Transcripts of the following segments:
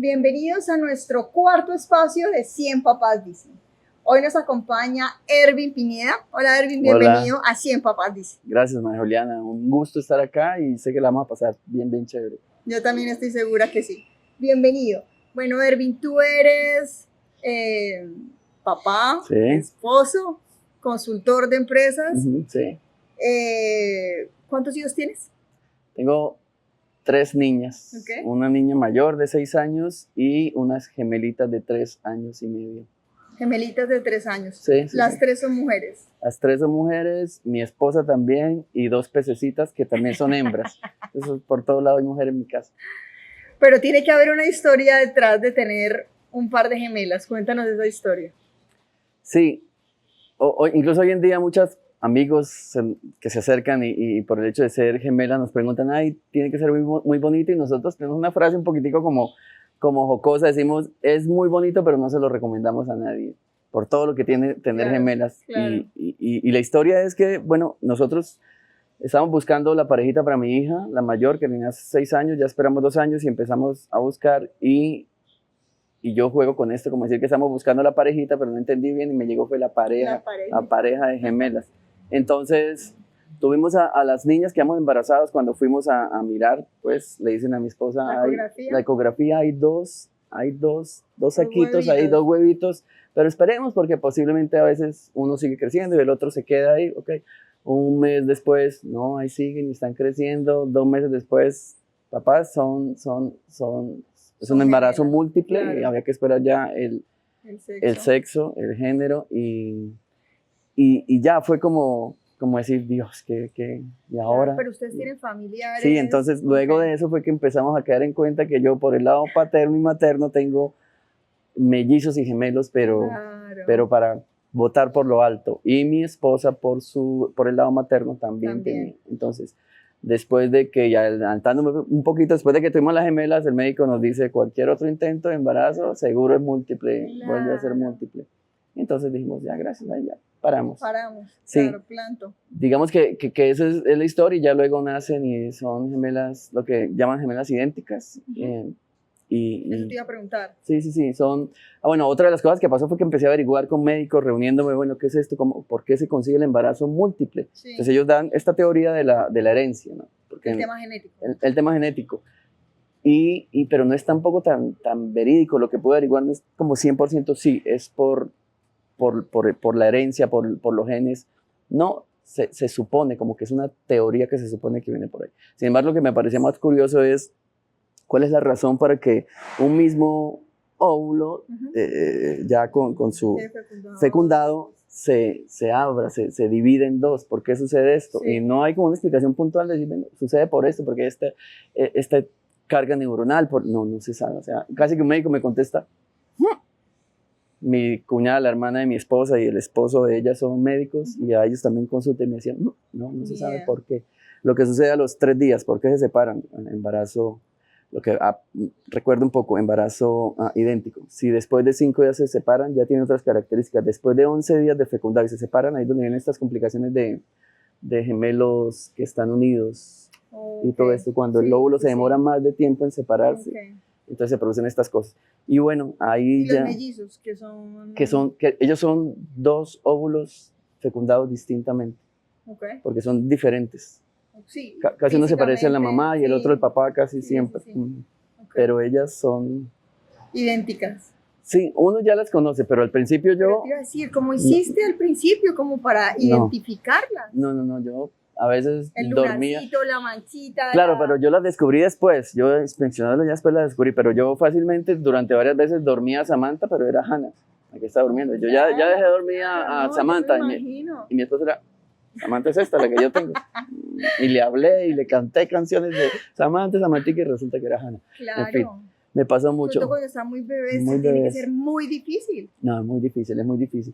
Bienvenidos a nuestro cuarto espacio de 100 Papás Dicen. Hoy nos acompaña Ervin Pineda. Hola Ervin, bienvenido a 100 Papás Dicen. Gracias, María Juliana, un gusto estar acá y sé que la vamos a pasar bien, bien chévere. Yo también estoy segura que sí. Bienvenido. Bueno, Ervin, tú eres papá, Sí. esposo, consultor de empresas. Sí. ¿Cuántos hijos tienes? Tengo 3 niñas, Okay. Una niña mayor de 6 años y unas gemelitas de 3 años y medio. Gemelitas de 3 años. Sí, Las sí. 3 son mujeres. Las 3 son mujeres, mi esposa también y 2 pececitas que también son hembras. Eso por todo lado hay mujer en mi casa. Pero tiene que haber una historia detrás de tener un par de gemelas. Cuéntanos esa historia. Sí, incluso hoy en día muchos amigos que se acercan y por el hecho de ser gemelas nos preguntan, ay, tiene que ser muy bonito, y nosotros tenemos una frase un poquitico como jocosa, decimos, es muy bonito, pero no se lo recomendamos a nadie, por todo lo que tiene tener gemelas. Claro. Y la historia es que, bueno, nosotros estábamos buscando la parejita para mi hija, la mayor, que tenía 6 años, ya esperamos 2 años y empezamos a buscar y yo juego con esto, como decir que estamos buscando la parejita, pero no entendí bien y me llegó fue la pareja de gemelas. Entonces, tuvimos a las niñas que quedamos embarazadas cuando fuimos a mirar, pues le dicen a mi esposa, la ecografía hay dos saquitos, hay 2 huevitos, pero esperemos porque posiblemente a veces uno sigue creciendo y el otro se queda ahí, ok. Un mes después, no, ahí siguen y están creciendo. 2 meses después, papás, es un embarazo múltiple, claro. Y había que esperar ya el sexo, el género, y ya fue como decir, Dios, ¿qué? ¿Y ahora? Pero ustedes tienen familiares. Sí, entonces luego de eso fue que empezamos a caer en cuenta que yo por el lado paterno y materno tengo mellizos y gemelos, pero para votar por lo alto. Y mi esposa por el lado materno también tenía. Entonces, después de que, ya adelantándome un poquito, después de que tuvimos las gemelas, el médico nos dice, cualquier otro intento de embarazo, seguro es múltiple, vuelve a ser múltiple. Entonces dijimos, ya, gracias, ahí ya, paramos. Sí. Claro, planto. Digamos que esa es la historia, y ya luego nacen y son gemelas, lo que llaman gemelas idénticas. Eso te iba a preguntar. Sí, son... bueno, otra de las cosas que pasó fue que empecé a averiguar con médicos, reuniéndome, bueno, ¿qué es esto? ¿Por qué se consigue el embarazo múltiple? Sí. Entonces ellos dan esta teoría de la herencia, ¿no? Porque el tema genético. El tema genético. Pero no es tampoco tan verídico. Lo que puedo averiguar no es como 100% sí, es por la herencia, por los genes. No, se supone, como que es una teoría que se supone que viene por ahí. Sin embargo, lo que me parecía más curioso es cuál es la razón para que un mismo óvulo, ya con su fecundado, se abra, se divide en 2. ¿Por qué sucede esto? Sí. Y no hay como una explicación puntual de decir, bueno, sucede por esto, porque esta carga neuronal, no se sabe. O sea, casi que un médico me contesta, mi cuñada, la hermana de mi esposa y el esposo de ella son médicos, y a ellos también consultan y me decían, no se sabe por qué. Lo que sucede a los 3 días, ¿por qué se separan? Embarazo, recuerdo un poco, embarazo idéntico. Si después de 5 días se separan, ya tienen otras características. Después de 11 días de fecundar y se separan, ahí es donde vienen estas complicaciones de gemelos que están unidos. Y todo esto, cuando el óvulo se demora más de tiempo en separarse. Entonces se producen estas cosas. Y bueno, ahí ¿Y ya... los mellizos, que ellos son 2 óvulos fecundados distintamente. Porque son diferentes. Sí, casi uno se parece a la mamá y el otro al papá casi siempre. Pero ellas son... idénticas. Sí, uno ya las conoce, pero al principio yo... Pero te iba a decir, ¿cómo hiciste al principio como para identificarlas? No, yo... A veces el dormía. La manchita. Claro, pero yo las descubrí después. Yo inspeccionando ya después las descubrí, pero yo fácilmente durante varias veces dormía a Samantha, pero era Hannah la que estaba durmiendo. Yo ya dejé de dormir a Samantha y mi esposa era, Samantha es esta, la que yo tengo. Y le hablé y le canté canciones de Samantha, y resulta que era Hannah. Claro. En fin, me pasó mucho. Sobre todo cuando está muy bebé, tiene que ser muy difícil. No, es muy difícil.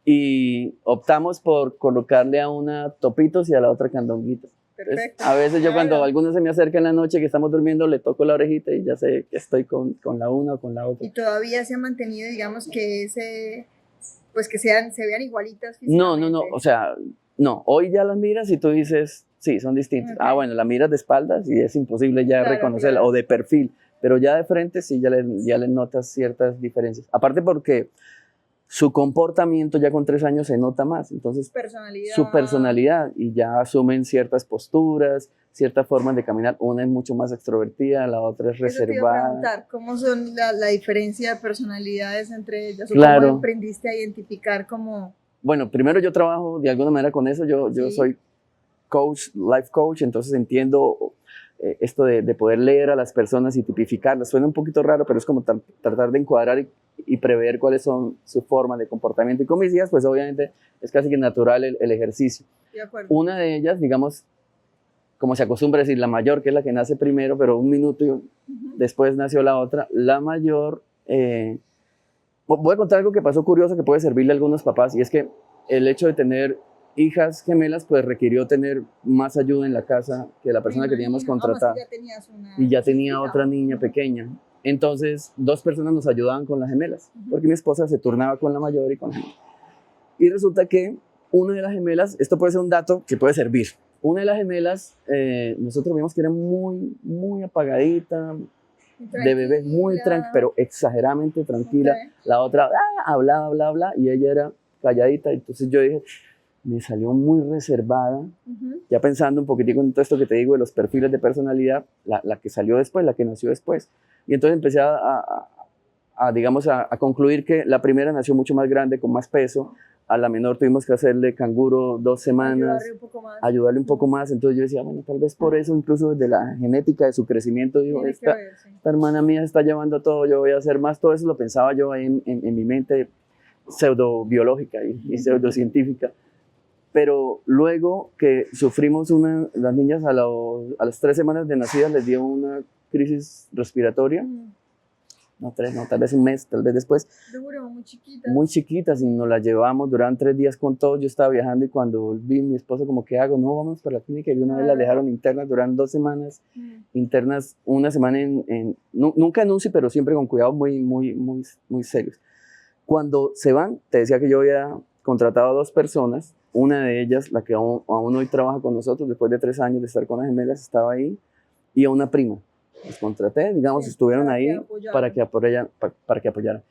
Y optamos por colocarle a una topitos y a la otra candonguitos. Perfecto. A veces yo cuando alguno se me acerca en la noche que estamos durmiendo, le toco la orejita y ya sé que estoy con la una o con la otra. ¿Y todavía se ha mantenido, digamos, que se vean igualitas físicamente? No, o sea, no, hoy ya las miras y tú dices, sí, son distintas. Bueno, la miras de espaldas y es imposible ya reconocerla, o de perfil. pero ya de frente sí, ya le notas ciertas diferencias. Aparte porque su comportamiento ya con 3 años se nota más, entonces su personalidad, y ya asumen ciertas posturas, ciertas formas de caminar. Una es mucho más extrovertida, la otra es reservada. Eso te iba a preguntar, ¿cómo son la diferencia de personalidades entre ellas? Claro. ¿Cómo aprendiste a identificar como...? Bueno, primero yo trabajo de alguna manera con eso, yo Sí. soy coach, life coach, entonces entiendo esto de poder leer a las personas y tipificarlas. Suena un poquito raro, pero es como tratar de encuadrar y prever cuáles son sus formas de comportamiento. Y con mis hijas, pues obviamente es casi que natural el ejercicio. De acuerdo. Una de ellas, digamos, como se acostumbra a decir, la mayor, que es la que nace primero, pero un minuto después nació la otra, la mayor... voy a contar algo que pasó curioso que puede servirle a algunos papás, y es que el hecho de tener hijas gemelas pues requirió tener más ayuda en la casa que la persona que teníamos contratada. Y ya tenía otra niña pequeña. Entonces 2 personas nos ayudaban con las gemelas, porque mi esposa se turnaba con la mayor y con la gemela. Y resulta que una de las gemelas, esto puede ser un dato que puede servir, una de las gemelas, nosotros vimos que era muy apagadita, de bebé, muy tranquila, pero exageradamente tranquila. Okay. La otra hablaba, y ella era calladita. Entonces yo dije, me salió muy reservada, ya pensando un poquitico en todo esto que te digo de los perfiles de personalidad, la que salió después, la que nació después. Y entonces empecé digamos, a concluir que la primera nació mucho más grande, con más peso. A la menor tuvimos que hacerle canguro 2 semanas, ayudarle un poco más. Entonces yo decía, bueno, tal vez por eso, incluso desde la genética de su crecimiento, digo, esta hermana mía está llevando todo, yo voy a hacer más. Todo eso lo pensaba yo en mi mente pseudobiológica y pseudocientífica. Pero luego que sufrimos las niñas a las 3 semanas de nacidas les dio una crisis respiratoria. No, 3, no, tal vez un mes, tal vez después. Muy chiquitas. Muy chiquitas, y nos las llevamos, duraron 3 días con todos. Yo estaba viajando y cuando volví, mi esposo como, ¿qué hago? No, vamos para la clínica. Y de una vez las dejaron internas, duraron 2 semanas. Internas, una semana nunca en UCI, pero siempre con cuidados muy serios. Cuando se van, te decía que yo había contratado a 2 personas. Una de ellas, la que aún hoy trabaja con nosotros, después de 3 años de estar con las gemelas, estaba ahí, y a una prima. Los contraté, digamos, sí, estuvieron ahí para que apoyaran.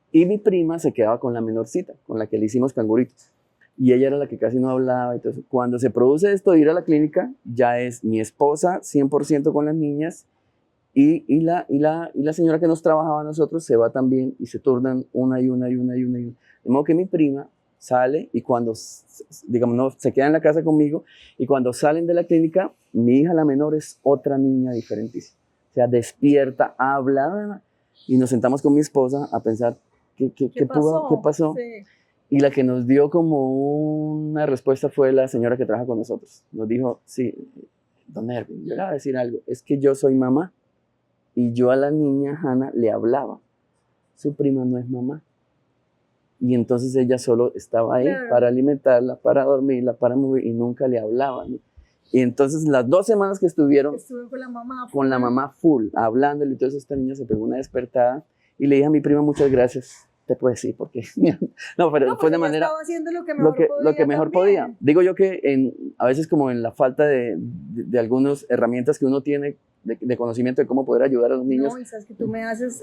Y mi prima se quedaba con la menorcita, con la que le hicimos canguritos. Y ella era la que casi no hablaba. Entonces, cuando se produce esto de ir a la clínica, ya es mi esposa 100% con las niñas, y la señora que nos trabajaba a nosotros se va también, y se turnan una y una. De modo que mi prima sale, y cuando, digamos, no, se queda en la casa conmigo, y cuando salen de la clínica, mi hija la menor es otra niña diferentísima. O sea, despierta, habla, y nos sentamos con mi esposa a pensar qué pasó. Sí. Y la que nos dio como una respuesta fue la señora que trabaja con nosotros. Nos dijo, sí, don Erwin, yo le voy a decir algo, es que yo soy mamá, y yo a la niña Hannah le hablaba, su prima no es mamá. Y entonces ella solo estaba ahí, claro, para alimentarla, para dormirla, para mover, y nunca le hablaba, ¿no? Y entonces las 2 semanas que estuvieron con la mamá full, hablándole, y entonces esta niña se pegó una despertada, y le dije a mi prima, muchas gracias, te puedo decir, porque no, pero fue de manera lo que mejor podía. Digo yo que a veces como en la falta de algunas herramientas que uno tiene de conocimiento de cómo poder ayudar a los niños. No, y sabes que tú me haces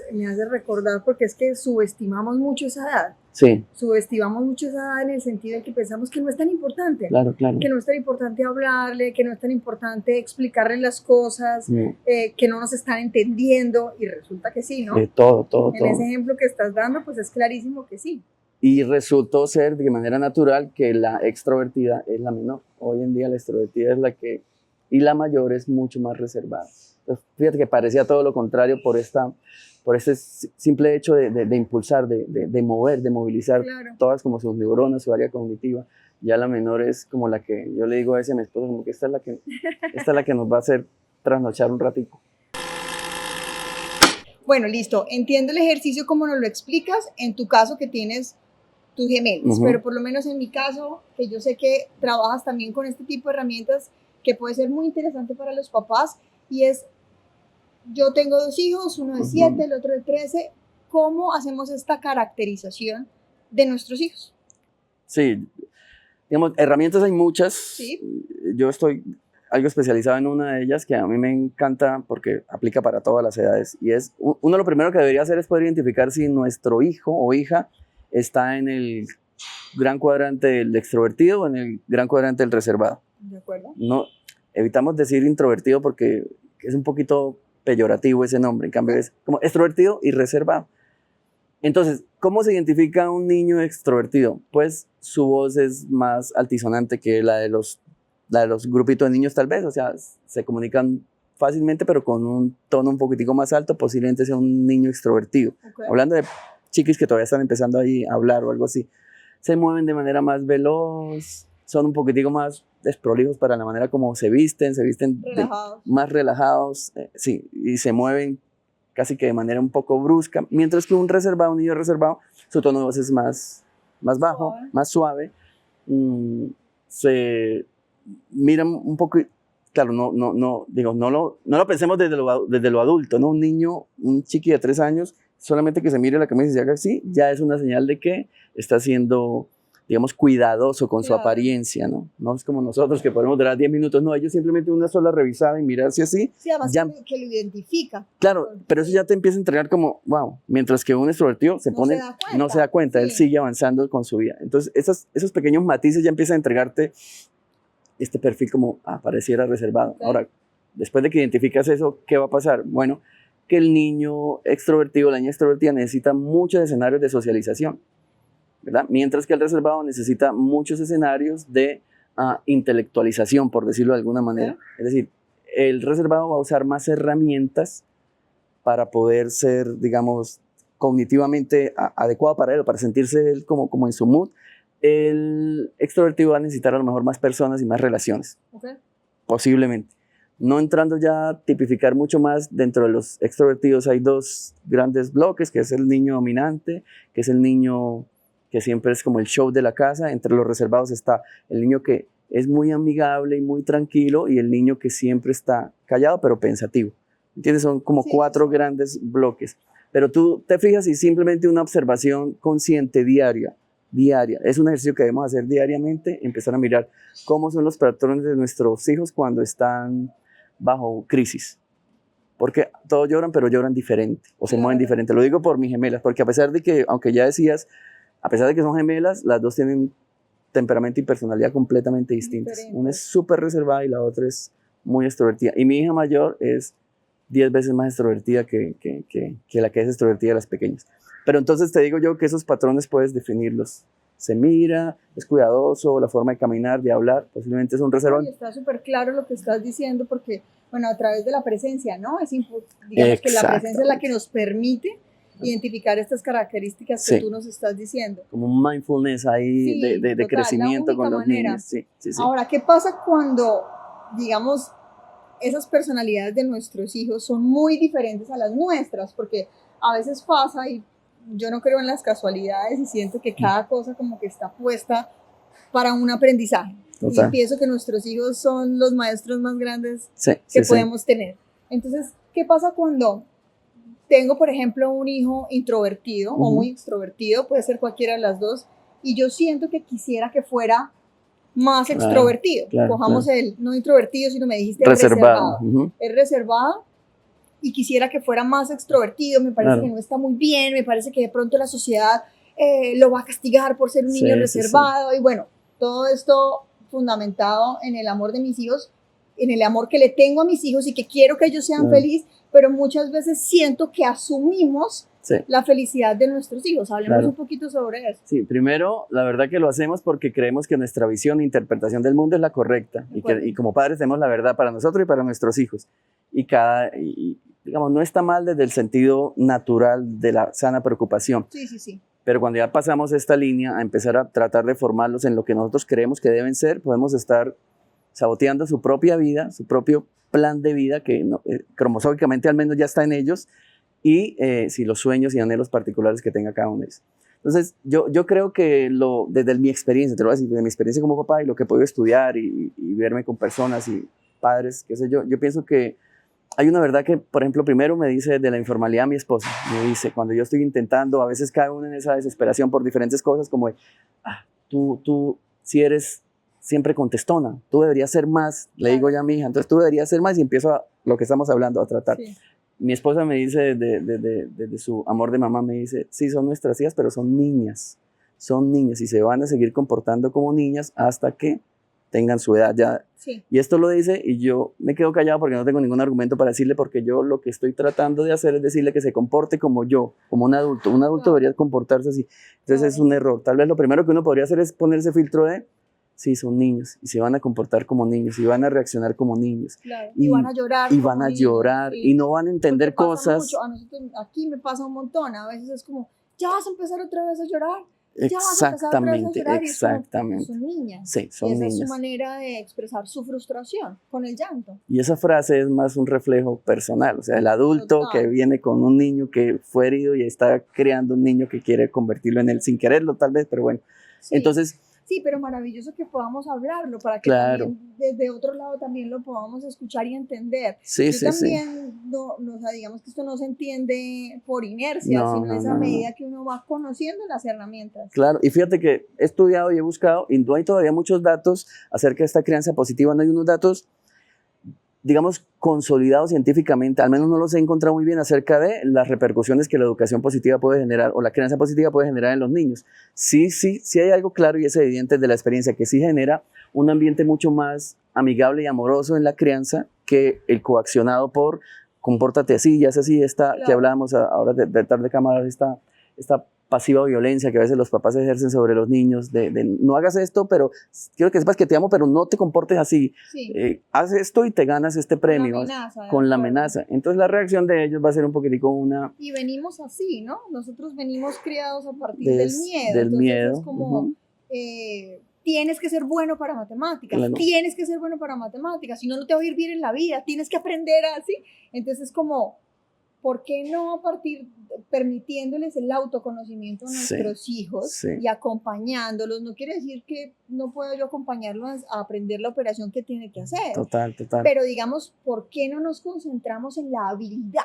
recordar, porque es que subestimamos mucho esa edad. Sí. Subestimamos mucho esa edad en el sentido de que pensamos que no es tan importante. Claro. Que no es tan importante hablarle, que no es tan importante explicarle las cosas, que no nos están entendiendo, y resulta que sí, ¿no? Todo. En ese ejemplo que estás dando, pues es clarísimo que sí. Y resultó ser de manera natural que la extrovertida es la menor. Hoy en día la extrovertida es la que, y la mayor es mucho más reservada. Entonces, fíjate que parecía todo lo contrario por este simple hecho de impulsar, de mover, de movilizar, claro, todas como sus neuronas, su área cognitiva. Ya la menor es como la que yo le digo a veces a mi esposo, como que esta es la que nos va a hacer trasnochar un ratito. Bueno, listo. Entiendo el ejercicio como nos lo explicas, en tu caso que tienes tus gemelos, pero por lo menos en mi caso, que yo sé que trabajas también con este tipo de herramientas que puede ser muy interesante para los papás, y es, yo tengo 2 hijos, uno de 7, el otro de 13, ¿cómo hacemos esta caracterización de nuestros hijos? Sí, digamos, herramientas hay muchas. Sí. Yo estoy algo especializado en una de ellas que a mí me encanta porque aplica para todas las edades. Y es, uno lo primero que debería hacer es poder identificar si nuestro hijo o hija está en el gran cuadrante del extrovertido o en el gran cuadrante del reservado. ¿De acuerdo? No, evitamos decir introvertido porque es un poquito peyorativo ese nombre. En cambio es como extrovertido y reservado. Entonces, ¿cómo se identifica un niño extrovertido? Pues su voz es más altisonante que la de los grupitos de niños tal vez, o sea, se comunican fácilmente, pero con un tono un poquitico más alto, posiblemente sea un niño extrovertido. Okay. Hablando de chiquis que todavía están empezando ahí a hablar o algo así. Se mueven de manera más veloz, son un poquitico más desprolijos para la manera como se visten más relajados, sí, y se mueven casi que de manera un poco brusca, mientras que un niño reservado, su tono de voz es más bajo, suave. Más suave, se miran un poco, claro, no lo pensemos desde lo adulto, ¿no? Un niño, un chiqui de 3 años, solamente que se mire la camisa y se haga así, ya es una señal de que está siendo, digamos, cuidadoso con su apariencia, ¿no? No es como nosotros que podemos durar 10 minutos, no, ellos simplemente una sola revisada y mirarse así. Sí, además ya, que lo identifica. Claro, pero eso ya te empieza a entregar como, wow, mientras que un extrovertido no se da cuenta, sí. Él sigue avanzando con su vida. Entonces, esos pequeños matices ya empiezan a entregarte este perfil como, pareciera reservado. Okay. Ahora, después de que identificas eso, ¿qué va a pasar? Bueno, que el niño extrovertido, la niña extrovertida necesita muchos escenarios de socialización, ¿verdad? Mientras que el reservado necesita muchos escenarios de intelectualización, por decirlo de alguna manera. Okay. Es decir, el reservado va a usar más herramientas para poder ser, digamos, cognitivamente adecuado para él, o para sentirse él como en su mood. El extrovertido va a necesitar a lo mejor más personas y más relaciones. Okay. Posiblemente. No entrando ya a tipificar mucho más, dentro de los extrovertidos hay 2 grandes bloques, que es el niño dominante, que es el niño que siempre es como el show de la casa. Entre los reservados está el niño que es muy amigable y muy tranquilo, y el niño que siempre está callado pero pensativo. ¿Entiendes? Son como 4 grandes bloques. Pero tú te fijas y simplemente una observación consciente diaria. Es un ejercicio que debemos hacer diariamente, empezar a mirar cómo son los patrones de nuestros hijos cuando están bajo crisis. Porque todos lloran, pero lloran diferente, o se mueven diferente. Lo digo por mis gemelas, porque a pesar de que, aunque ya decías, a pesar de que son gemelas, las 2 tienen temperamento y personalidad completamente distintas. Una es súper reservada y la otra es muy extrovertida. Y mi hija mayor es 10 veces más extrovertida que la que es extrovertida de las pequeñas. Pero entonces te digo yo que esos patrones puedes definirlos. Se mira, es cuidadoso, la forma de caminar, de hablar, posiblemente es un reservado. Está súper claro lo que estás diciendo, porque, bueno, a través de la presencia, ¿no? Digamos que la presencia es la que nos permite identificar estas características que tú nos estás diciendo. Como un mindfulness ahí de crecimiento con los niños. Sí. Ahora, ¿qué pasa cuando, digamos, esas personalidades de nuestros hijos son muy diferentes a las nuestras? Porque a veces pasa, y yo no creo en las casualidades, y siento que cada cosa como que está puesta para un aprendizaje. Total. Y pienso que nuestros hijos son los maestros más grandes que podemos tener. Entonces, ¿qué pasa cuando tengo, por ejemplo, un hijo introvertido o muy extrovertido? Puede ser cualquiera de las dos, y yo siento que quisiera que fuera más extrovertido. Cojamos el no introvertido, sino me dijiste reservado. Es reservado, y quisiera que fuera más extrovertido. Me parece que no está muy bien, me parece que de pronto la sociedad lo va a castigar por ser un niño reservado. Y bueno, todo esto fundamentado en el amor de mis hijos, en el amor que le tengo a mis hijos y que quiero que ellos sean felices, pero muchas veces siento que asumimos la felicidad de nuestros hijos. Hablemos un poquito sobre eso. Sí, primero, la verdad que lo hacemos porque creemos que nuestra visión e interpretación del mundo es la correcta, y como padres tenemos la verdad para nosotros y para nuestros hijos. Y digamos, no está mal desde el sentido natural de la sana preocupación. Sí. Pero cuando ya pasamos esta línea a empezar a tratar de formarlos en lo que nosotros creemos que deben ser, podemos estar saboteando su propia vida, su propio plan de vida, que cromosómicamente al menos ya está en ellos, y si los sueños y anhelos particulares que tenga cada uno de ellos. Entonces, yo creo que desde mi experiencia, te lo voy a decir, desde mi experiencia como papá y lo que he podido estudiar y verme con personas y padres, qué sé yo pienso que hay una verdad que, por ejemplo, primero me dice de la informalidad mi esposa. Me dice, cuando yo estoy intentando, a veces cae uno en esa desesperación por diferentes cosas, como de, tú sí eres siempre contestona, tú deberías ser más, le digo ya a mi hija, entonces tú deberías ser más y empiezo a lo que estamos hablando, a tratar. Sí. Mi esposa me dice, de su amor de mamá, me dice, sí, son nuestras hijas, pero son niñas y se van a seguir comportando como niñas hasta que tengan su edad ya. Sí. Y esto lo dice y yo me quedo callado porque no tengo ningún argumento para decirle, porque yo lo que estoy tratando de hacer es decirle que se comporte como yo, como un adulto. Un adulto Claro. debería comportarse así. Entonces es un error. Tal vez lo primero que uno podría hacer es ponerse filtro de, sí, son niños y se van a comportar como niños y van a reaccionar como niños. Claro. Y van a llorar. Y como van a niños, llorar sí. y no van a entender Porque pasa cosas. mucho. A nosotros, aquí me pasa un montón. A veces es como, ya vas a empezar otra vez a llorar. Exactamente, exactamente. Son niñas. Sí, son y esa niñas. es su manera de expresar su frustración con el llanto. Y esa frase es más un reflejo personal, o sea, el adulto Total. que viene con un niño que fue herido y está creando un niño que quiere convertirlo en él sin quererlo tal vez, pero bueno. Sí. Entonces, sí, pero maravilloso que podamos hablarlo para que claro, también desde otro lado también lo podamos escuchar y entender. sí, Yo sí, también, no, o sea, digamos que esto no se entiende por inercia, No, sino no, es a no, medida no. que uno va conociendo las herramientas. Claro, y fíjate que he estudiado y he buscado y no hay todavía muchos datos acerca de esta crianza positiva, no hay unos datos, digamos, consolidados científicamente, al menos no los he encontrado muy bien acerca de las repercusiones que la educación positiva puede generar o la crianza positiva puede generar en los niños. Sí hay algo claro y es evidente de la experiencia que sí genera un ambiente mucho más amigable y amoroso en la crianza que el coaccionado por compórtate así, ya es así, esta Claro. que hablábamos ahora de tarde cámaras, esta pasiva violencia que a veces los papás ejercen sobre los niños, de no hagas esto, pero quiero que sepas que te amo, pero no te comportes así. Sí. Haz esto y te ganas este premio. amenaza, Con la de acuerdo. amenaza. Entonces la reacción de ellos va a ser un poquitico una Y venimos así, ¿no? Nosotros venimos criados a partir del miedo. del Entonces miedo. es como, tienes que ser bueno para matemáticas, Claro. tienes que ser bueno para matemáticas, si no, no te va a ir bien en la vida, tienes que aprender así. Entonces es como, ¿por qué no a partir, permitiéndoles el autoconocimiento a nuestros hijos y acompañándolos? No quiere decir que no puedo yo acompañarlos a aprender la operación que tiene que hacer. Total. Pero digamos, ¿por qué no nos concentramos en la habilidad?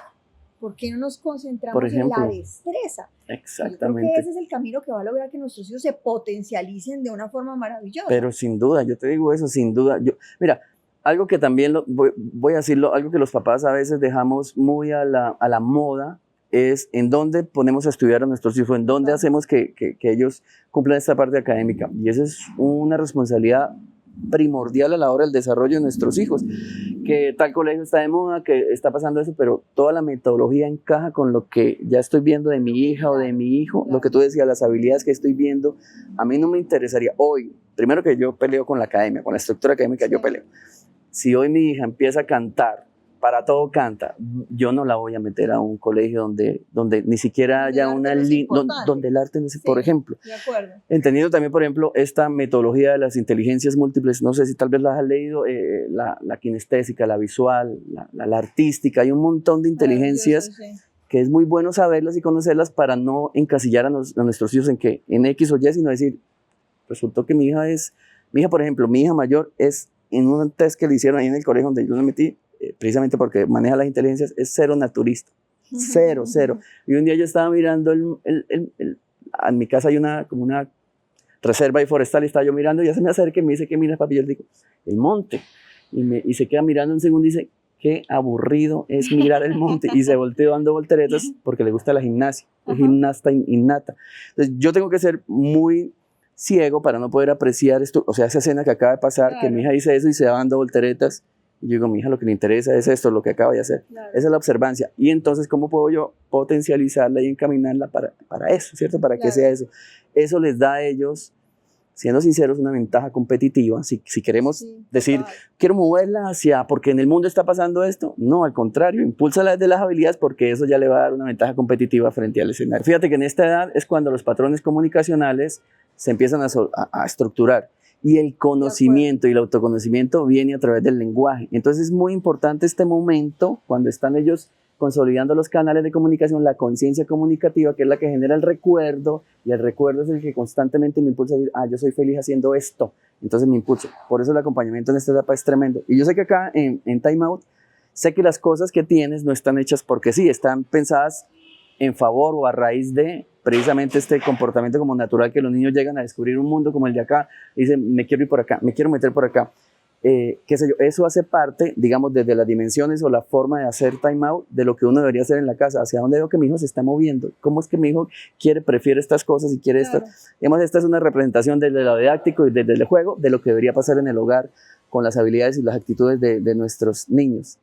¿Por qué no nos concentramos Por ejemplo, en la destreza? Exactamente. Yo creo que ese es el camino que va a lograr que nuestros hijos se potencialicen de una forma maravillosa. Pero sin duda, yo te digo eso, sin duda. Mira, algo que también voy a decirlo, algo que los papás a veces dejamos muy a la moda es en dónde ponemos a estudiar a nuestros hijos, en dónde hacemos que ellos cumplan esta parte académica. Y esa es una responsabilidad primordial a la hora del desarrollo de nuestros hijos, que tal colegio está de moda, que está pasando eso, pero toda la metodología encaja con lo que ya estoy viendo de mi hija o de mi hijo, lo que tú decías, las habilidades que estoy viendo. A mí no me interesaría hoy, primero que yo peleo con la academia, con la estructura académica, yo peleo. Si hoy mi hija empieza a cantar, para todo canta, yo no la voy a meter a un colegio donde ni siquiera haya una línea, donde el arte no es, por ejemplo. De acuerdo. Entendiendo también, por ejemplo, esta metodología de las inteligencias múltiples, no sé si tal vez las has leído, la kinestésica, la visual, la artística, hay un montón de inteligencias que es muy bueno saberlas y conocerlas para no encasillar a nuestros hijos en X o Y, sino decir, resultó que mi hija, por ejemplo, mi hija mayor es, en un test que le hicieron ahí en el colegio donde yo la metí, precisamente porque maneja las inteligencias, es cero naturista, cero. Y un día yo estaba mirando, en mi casa hay como una reserva y forestal, y estaba yo mirando, y ya se me acerca y me dice, ¿qué miras, papi? Yo le digo, el monte. Y se queda mirando un segundo y dice, qué aburrido es mirar el monte. Y se volteó dando volteretas porque le gusta la gimnasia, es gimnasta innata. Entonces yo tengo que ser muy ciego para no poder apreciar esto, o sea, esa escena que acaba de pasar, que mi hija dice eso y se va dando volteretas. Y yo digo, mi hija lo que le interesa es esto, lo que acaba de hacer. Esa es la observancia. Y entonces, ¿cómo puedo yo potencializarla y encaminarla para eso, ¿cierto? Para que sea eso. Eso les da a ellos, siendo sinceros, una ventaja competitiva. Si queremos decir, quiero moverla hacia, porque en el mundo está pasando esto. No, al contrario, impúlsala desde las habilidades porque eso ya le va a dar una ventaja competitiva frente al escenario. Fíjate que en esta edad es cuando los patrones comunicacionales se empiezan a estructurar. Y el conocimiento y el autoconocimiento viene a través del lenguaje. Entonces es muy importante este momento, cuando están ellos consolidando los canales de comunicación, la conciencia comunicativa, que es la que genera el recuerdo, y el recuerdo es el que constantemente me impulsa a decir, yo soy feliz haciendo esto, entonces me impulso. Por eso el acompañamiento en esta etapa es tremendo. Y yo sé que acá en Time Out, sé que las cosas que tienes no están hechas porque sí, están pensadas en favor o a raíz de precisamente este comportamiento como natural que los niños llegan a descubrir un mundo como el de acá y dicen, me quiero ir por acá, me quiero meter por acá. Qué sé yo, eso hace parte, digamos, desde las dimensiones o la forma de hacer time out de lo que uno debería hacer en la casa, hacia dónde veo que mi hijo se está moviendo, cómo es que mi hijo prefiere estas cosas y quiere Claro. estas. Digamos, esta es una representación desde lo didáctico y desde el juego de lo que debería pasar en el hogar con las habilidades y las actitudes de nuestros niños.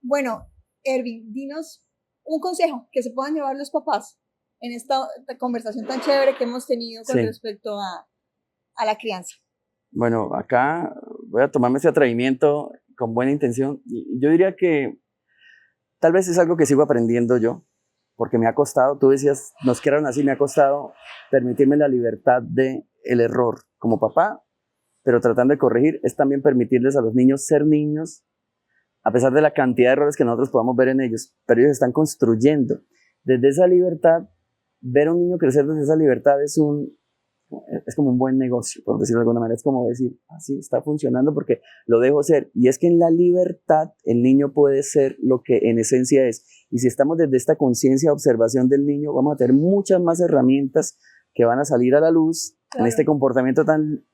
Bueno, Ervin, dinos un consejo que se puedan llevar los papás en esta conversación tan chévere que hemos tenido con respecto a la crianza. Bueno, acá voy a tomarme ese atrevimiento con buena intención. Y yo diría que tal vez es algo que sigo aprendiendo yo, porque me ha costado, tú decías, nos criaron así, me ha costado permitirme la libertad del error como papá, pero tratando de corregir, es también permitirles a los niños ser niños, a pesar de la cantidad de errores que nosotros podamos ver en ellos, pero ellos están construyendo. Desde esa libertad, ver a un niño crecer desde esa libertad es como un buen negocio, por decirlo de alguna manera. Es como decir, así está funcionando porque lo dejo ser. Y es que en la libertad el niño puede ser lo que en esencia es. Y si estamos desde esta conciencia, observación del niño, vamos a tener muchas más herramientas que van a salir a la luz en este comportamiento tan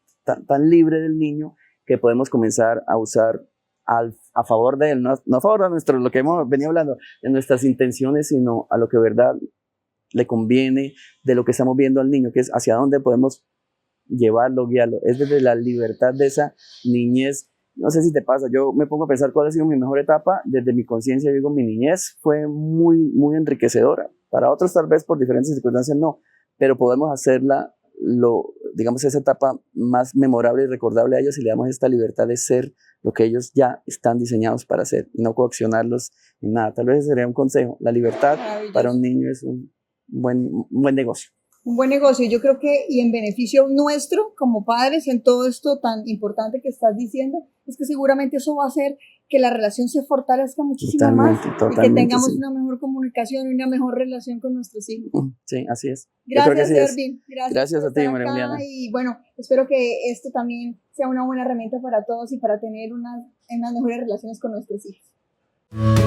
libre del niño que podemos comenzar a usar a favor de él, no a favor de lo que hemos venido hablando, de nuestras intenciones, sino a lo que verdad le conviene, de lo que estamos viendo al niño, que es hacia dónde podemos llevarlo, guiarlo. Es desde la libertad de esa niñez. No sé si te pasa, yo me pongo a pensar cuál ha sido mi mejor etapa. Desde mi conciencia digo, mi niñez fue muy, muy enriquecedora. Para otros tal vez por diferentes circunstancias no, pero podemos hacerla, digamos, esa etapa más memorable y recordable a ellos si le damos esta libertad de ser lo que ellos ya están diseñados para ser y no coaccionarlos en nada. Tal vez ese sería un consejo. La libertad para un niño es un buen negocio. Un buen negocio, yo creo que, y en beneficio nuestro como padres en todo esto tan importante que estás diciendo, es que seguramente eso va a hacer que la relación se fortalezca muchísimo más y que tengamos una mejor comunicación y una mejor relación con nuestros hijos. Sí, así es. Gracias, Ervin. Gracias a ti, María Juliana. Y bueno, espero que esto también sea una buena herramienta para todos y para tener unas mejores relaciones con nuestros hijos.